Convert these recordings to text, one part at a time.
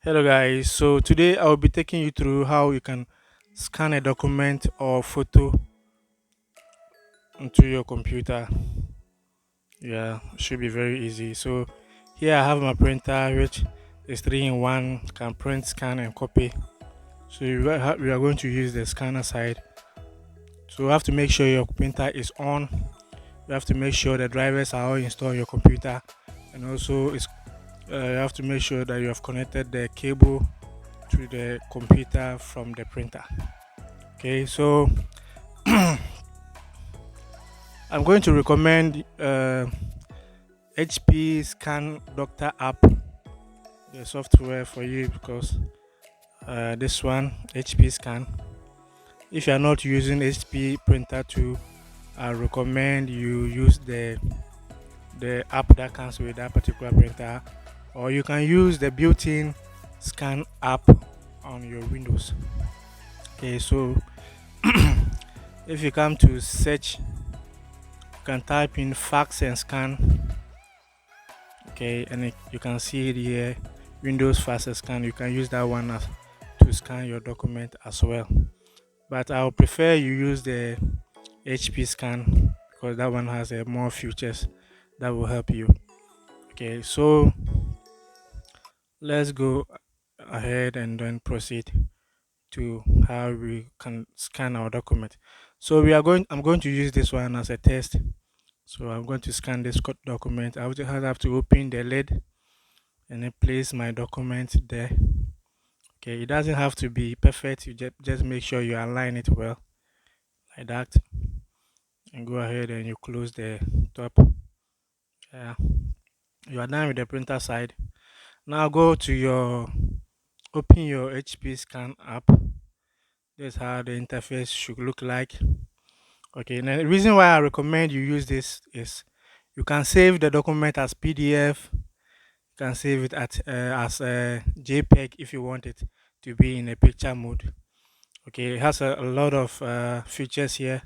Hello guys, so today I will be taking you through how you can scan a document or photo into your computer. Yeah, should be very easy. So here I have my printer which is 3 in 1, can print, scan and copy. So we are going to use the scanner side. So you have to make sure your printer is on. You have to make sure the drivers are all installed on your computer, and also you have to make sure that you have connected the cable to the computer from the printer. Okay, so I'm going to recommend HP Scan Doctor app, the software for you because this one HP Scan. If you are not using HP printer too, I recommend you use the app that comes with that particular printer, or you can use the built-in scan app on your Windows. Okay, so if you come to search, you can type in fax and scan. Okay, and you can see it here, Windows fast scan. You can use that one to scan your document as well, but I would prefer you use the HP scan because that one has more features that will help you. Okay, so let's go ahead and then proceed to how we can scan our document. So I'm going to use this one as a test. So I'm going to scan this document. I will just have to open the lid and then place my document there. Okay, it doesn't have to be perfect. You just make sure you align it well like that, and go ahead and you close the top. Yeah, you are done with the printer side. Now go to open your HP Scan app. This is how the interface should look like. Okay, now the reason why I recommend you use this is you can save the document as PDF. You can save it as a JPEG if you want it to be in a picture mode. Okay, it has a lot of features here.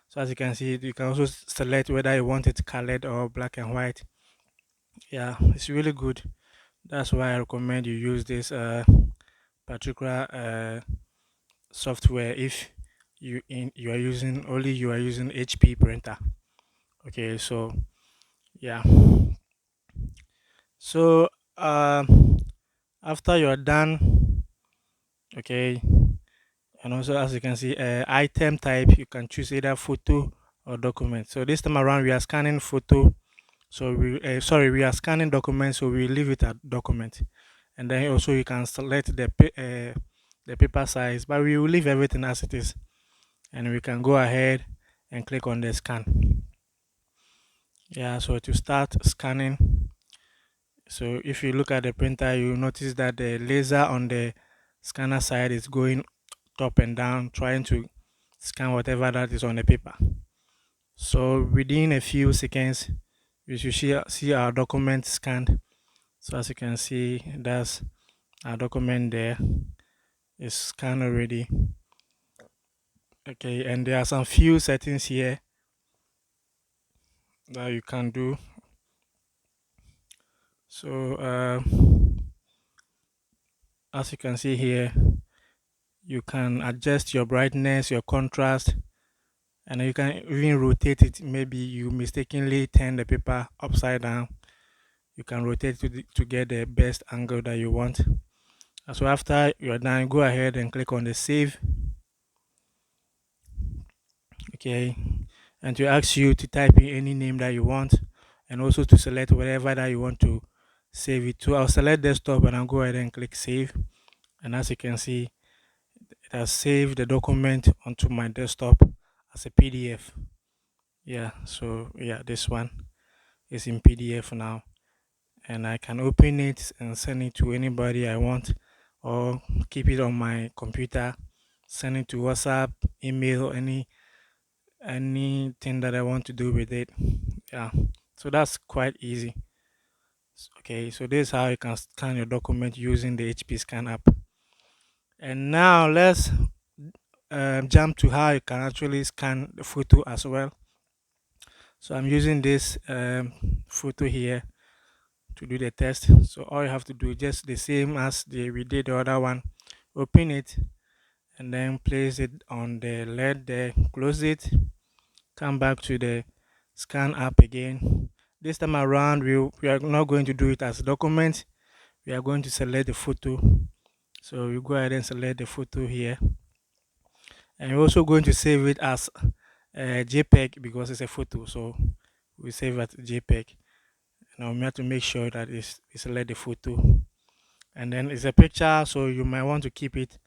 So as you can see, you can also select whether you want it colored or black and white. Yeah, it's really good. That's why I recommend you use this particular software if you are using HP printer. Okay, so yeah, so after you're done, okay, and also as you can see, item type you can choose either photo or document. So this time around we are scanning photo. So we are scanning document, so we leave it at document, and then also you can select the paper size, but we will leave everything as it is, and we can go ahead and click on the scan. Yeah, so to start scanning, so if you look at the printer, you notice that the laser on the scanner side is going up and down, trying to scan whatever that is on the paper. So within a few seconds, we should see our document scanned. So as you can see, that's our document there. It's scanned already. Okay, and there are some few settings here that you can do. So as you can see here, you can adjust your brightness, your contrast, and you can even rotate it. Maybe you mistakenly turn the paper upside down. You can rotate to get the best angle that you want. So after you're done, go ahead and click on the save. Okay, and to ask you to type in any name that you want, and also to select whatever that you want to save it to. I'll select desktop and I'll go ahead and click save. And as you can see, it has saved the document onto my desktop as a PDF. Yeah, so yeah, this one is in PDF now, and I can open it and send it to anybody I want, or keep it on my computer, send it to WhatsApp, email, anything that I want to do with it. Yeah, so that's quite easy. Okay, so this is how you can scan your document using the HP Scan app. And now let's jump to how you can actually scan the photo as well. So I'm using this photo here. to do the test. So all you have to do just the same as we did the other one. Open it and then place it on the lid there, close it, come back to the scan app again. This time around we are not going to do it as a document. We are going to select the photo. So you go ahead and select the photo here, and we're also going to save it as a JPEG because it's a photo. So we save it JPEG. Now we have to make sure that we select the photo, and then it's a picture, so you might want to keep it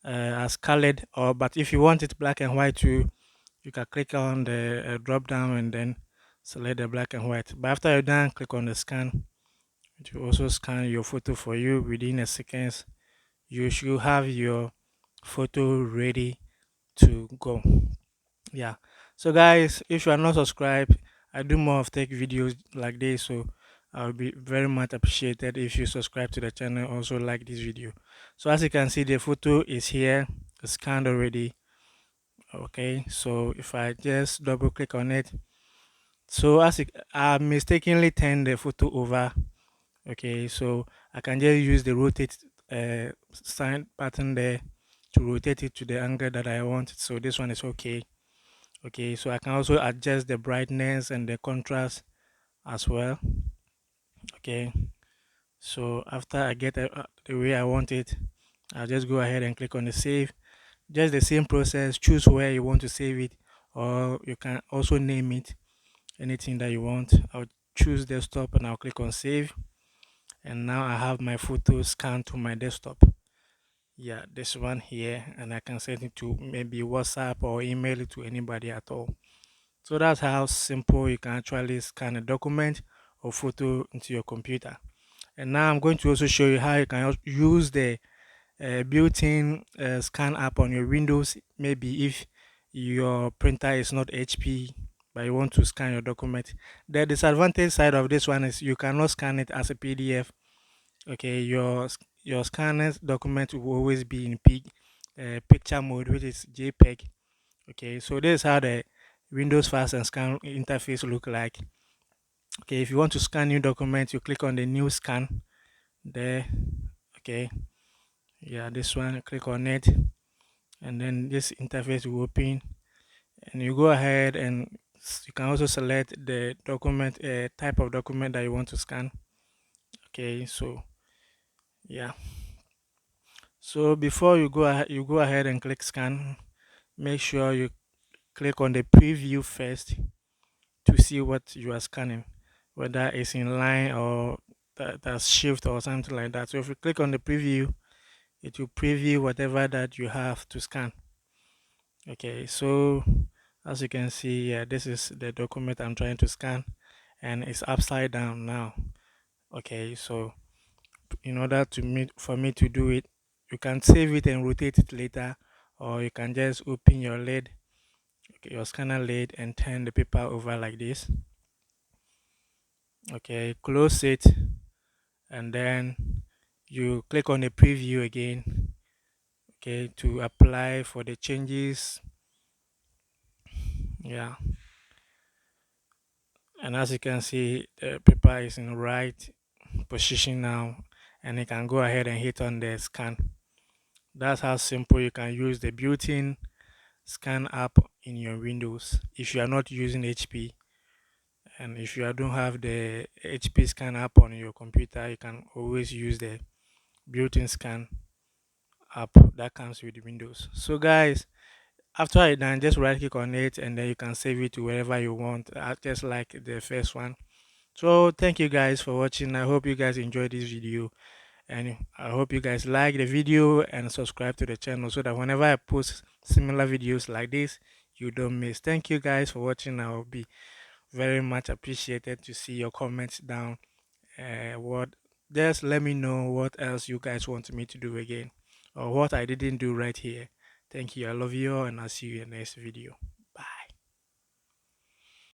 as colored, or but if you want it black and white too, you can click on the drop down and then select the black and white. But after you're done, click on the scan. It will also scan your photo for you. Within a seconds, you should have your photo ready to go. Yeah. So guys, if you are not subscribed, I do more of tech videos like this, so I'll be very much appreciated if you subscribe to the channel, also like this video. So as you can see, the photo is here, it's scanned already. Okay, so if I just double click on it, so I mistakenly turned the photo over. Okay, so I can just use the rotate sign button there to rotate it to the angle that I want. So this one is okay. Okay, so I can also adjust the brightness and the contrast as well. Okay, so after I get the way I want it, I'll just go ahead and click on the save. Just the same process, choose where you want to save it, or you can also name it anything that you want. I'll choose desktop and I'll click on save, and now I have my photo scanned to my desktop. Yeah, this one here, and I can send it to maybe WhatsApp or email it to anybody at all. So that's how simple you can actually scan a document or photo into your computer. And now I'm going to also show you how you can use the built-in scan app on your Windows. Maybe if your printer is not HP, but you want to scan your document. The disadvantage side of this one is you cannot scan it as a PDF. Okay, your scanned document will always be in picture mode, which is JPEG. Okay, so this is how the Windows Fast and Scan interface look like. Okay, if you want to scan new document, you click on the new scan there. Okay, yeah, this one, click on it, and then this interface will open, and you go ahead and you can also select the document type of document that you want to scan. Okay, so yeah, so before you go ahead and click scan, make sure you click on the preview first to see what you are scanning, whether it's in line or that's shift or something like that. So if you click on the preview, it will preview whatever that you have to scan. Okay, so as you can see, yeah, this is the document I'm trying to scan, and it's upside down now. Okay, so in order for me to do it, you can save it and rotate it later, or you can just open your lid, okay, your scanner lid, and turn the paper over like this. Okay, close it, and then you click on the preview again, okay, to apply for the changes. Yeah, and as you can see, the paper is in the right position now, and you can go ahead and hit on the scan. That's how simple you can use the built-in scan app in your Windows if you are not using HP. And if you don't have the HP scan app on your computer, you can always use the built-in scan app that comes with Windows. So guys, after you're done, just right click on it and then you can save it to wherever you want, just like the first one. So thank you guys for watching. I hope you guys enjoyed this video, and I hope you guys like the video and subscribe to the channel so that whenever I post similar videos like this, you don't miss. Thank you guys for watching. I will be very much appreciated to see your comments down. What Just let me know what else you guys want me to do again, or what I didn't do right here. Thank you. I love you all, and I'll see you in the next video.